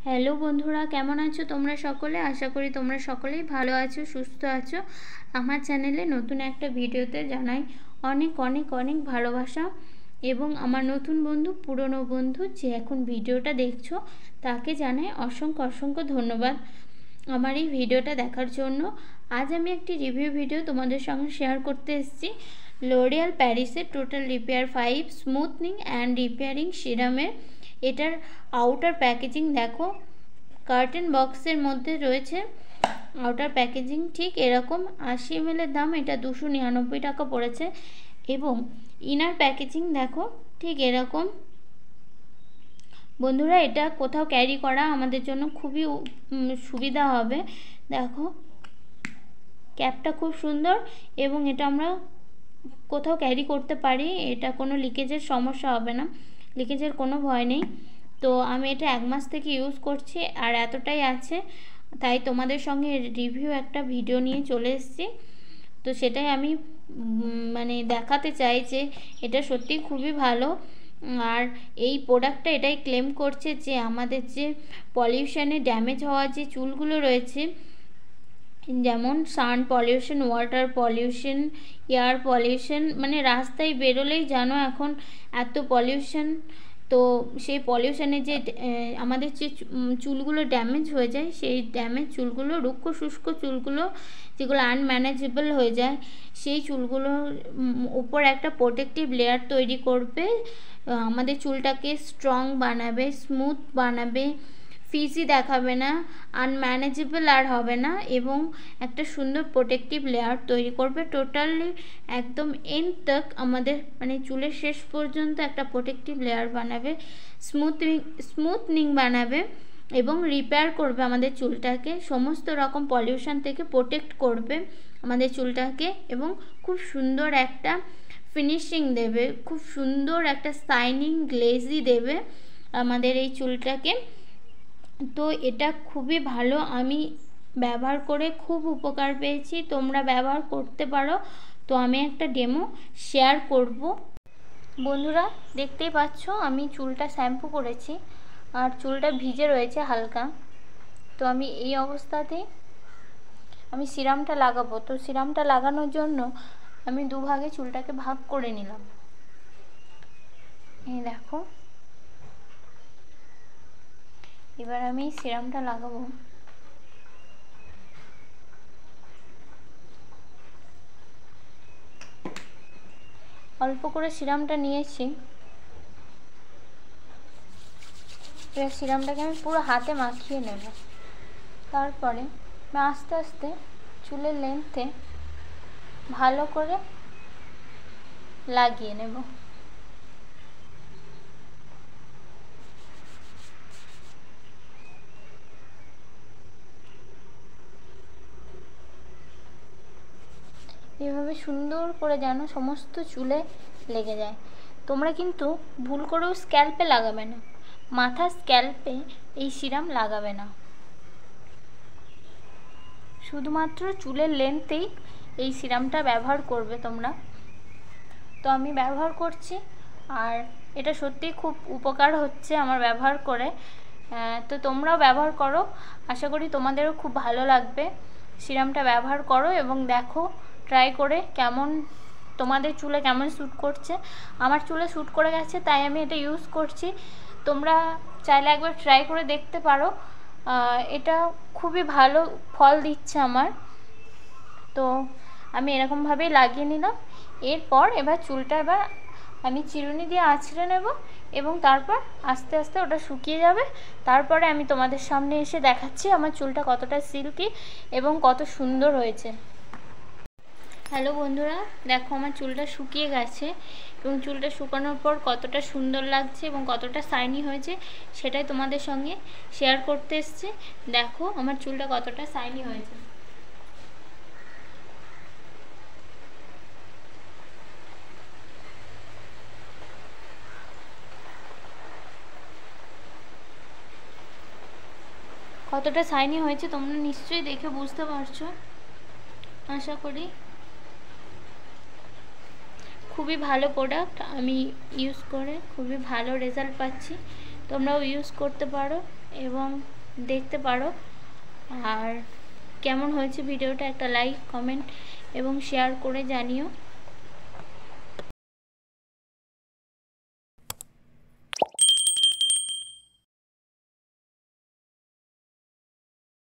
Hello বন্ধুরা, কেমন আছো তোমরা সকলে? আশা করি তোমরা সকলেই ভালো আছো, সুস্থ আছো। আমার চ্যানেলে নতুন একটা ভিডিওতে জানাই অনেক অনেক অনেক ভালোবাসা এবং আমার নতুন বন্ধু, পুরনো বন্ধু যে এখন ভিডিওটা দেখছো তাকে জানাই অসংখ্য অসংখ্য ধন্যবাদ আমার এই ভিডিওটা দেখার জন্য। আজ আমি একটি রিভিউ ভিডিও তোমাদের সঙ্গে শেয়ার করতে এসেছি লরিয়াল প্যারিসের total repair 5 smoothing and repairing সিরামের। এটার আউটার প্যাকেজিং দেখো, কার্টেন বক্সের মধ্যে রয়েছে। আউটার প্যাকেজিং ঠিক এরকম, 80 ml এর দাম এটা 299 টাকা পড়েছে। এবং ইনার প্যাকেজিং দেখো ঠিক এরকম। বন্ধুরা, এটা কোথাও ক্যারি করা আমাদের জন্য খুবই সুবিধা হবে। দেখো ক্যাপটা খুব সুন্দর এবং এটা আমরা কোথাও ক্যারি করতে পারি, এটা কোনো লিকেজের সমস্যা হবে না, লিকেজের কোনো ভয় নেই। তো আমি এটা 1 মাস থেকে ইউজ করছি আর এতটাই আছে, তাই তোমাদের সঙ্গে রিভিউ একটা ভিডিও নিয়ে চলে এসেছি। তো সেটাই আমি মানে দেখাতে চাই যে এটা সত্যি খুবই ভালো। আর এই প্রোডাক্টটা এটাই ক্লেম করছে যে আমাদের যে পলিউশনে ড্যামেজ হওয়া যে চুলগুলো রয়েছে, যেমন sun pollution, water pollution, air pollution, মানে রাস্তায় বেরোলেই জানো এখন এত পলিউশন। তো সেই পলিউশনে যে আমাদের যে চুলগুলো ড্যামেজ হয়ে যায়, সেই ড্যামেজ চুলগুলো, রুক্ষ শুষ্ক চুলগুলো যেগুলো আনম্যানেজেবল হয়ে যায়, সেই চুলগুলোর উপর একটা প্রোটেক্টিভ লেয়ার তৈরি করবে, আমাদের চুলটাকে স্ট্রং বানাবে, স্মুথ বানাবে, ফিজি দেখাবে না, আনম্যানেজেবল আর হবে না, এবং একটা সুন্দর প্রোটেক্টিভ লেয়ার তৈরি করবে। টোটালি একদম এন্ড তক আমাদের মানে চুলের শেষ পর্যন্ত একটা প্রোটেক্টিভ লেয়ার বানাবে, স্মুথনিং বানাবে এবং রিপেয়ার করবে আমাদের চুলটাকে, সমস্ত রকম পলিউশন থেকে প্রোটেক্ট করবে আমাদের চুলটাকে এবং খুব সুন্দর একটা ফিনিশিং দেবে, খুব সুন্দর একটা শাইনিং গ্লেজি দেবে আমাদের এই চুলটাকে। তো এটা খুবই ভালো, আমি ব্যবহার করে খুব উপকার পেয়েছি, তোমরা ব্যবহার করতে পারো। তো আমি একটা ডেমো শেয়ার করব। বন্ধুরা দেখতেই পাচ্ছ আমি চুলটা শ্যাম্পু করেছি আর চুলটা ভিজে রয়েছে হালকা। তো আমি এই অবস্থাতেই আমি সিরামটা লাগাবো। তো সিরামটা লাগানোর জন্য আমি দুভাগে চুলটাকে ভাগ করে নিলাম। এই দেখো, এবার আমি সিরামটা লাগাবো। অল্প করে সিরামটা নিয়েছি, এবার সিরামটাকে আমি পুরো হাতে মাখিয়ে নেব। তারপরে আমি আস্তে আস্তে চুলের লেন্থে ভালো করে লাগিয়ে নেব। এভাবে সুন্দর করে যেন সমস্ত চুলে লেগে যায়। তোমরা কিন্তু ভুল করেও স্ক্যাল্পে লাগাবে না, মাথার স্ক্যাল্পে এই সিরাম লাগাবে না, শুধুমাত্র চুলের লেন্থেই এই সিরামটা ব্যবহার করবে তোমরা। তো আমি ব্যবহার করছি আর এটা সত্যিই খুব উপকার হচ্ছে আমার ব্যবহার করে। তো তোমরাও ব্যবহার করো, আশা করি তোমাদেরও খুব ভালো লাগবে। সিরামটা ব্যবহার করো এবং দেখো ট্রাই করে কেমন তোমাদের চুলে কেমন শ্যুট করছে। আমার চুলে শ্যুট করে গেছে তাই আমি এটা ইউজ করছি, তোমরা চাইলে একবার ট্রাই করে দেখতে পারো। এটা খুবই ভালো ফল দিচ্ছে আমার। তো আমি এরকমভাবেই লাগিয়ে নিলাম। এরপর এবার চুলটা আমি চিরুনি দিয়ে আঁচড়ে নেব এবং তারপর আস্তে আস্তে ওটা শুকিয়ে যাবে। তারপরে আমি তোমাদের সামনে এসে দেখাচ্ছি আমার চুলটা কতটা সিল্কি এবং কত সুন্দর হয়েছে। হ্যালো বন্ধুরা, দেখো আমার চুলটা শুকিয়ে গেছে এবং চুলটা শুকানোর পর কতটা সুন্দর লাগছে এবং কতটা শাইনি হয়েছে সেটাই তোমাদের সঙ্গে শেয়ার করতে এসেছি। দেখো আমার চুলটা কতটা শাইনি হয়েছে। কতটা শাইনি হয়েছে তোমরা নিশ্চয়ই দেখে বুঝতে পারছো, আশা করি। খুবই ভালো প্রোডাক্ট, আমি ইউজ করে খুবই ভালো রেজাল্ট পাচ্ছি। তো তোমরাও ইউজ করতে পারো এবং দেখতে পারো। আর কেমন হয়েছে ভিডিওটা একটা লাইক, কমেন্ট এবং শেয়ার করে জানিও।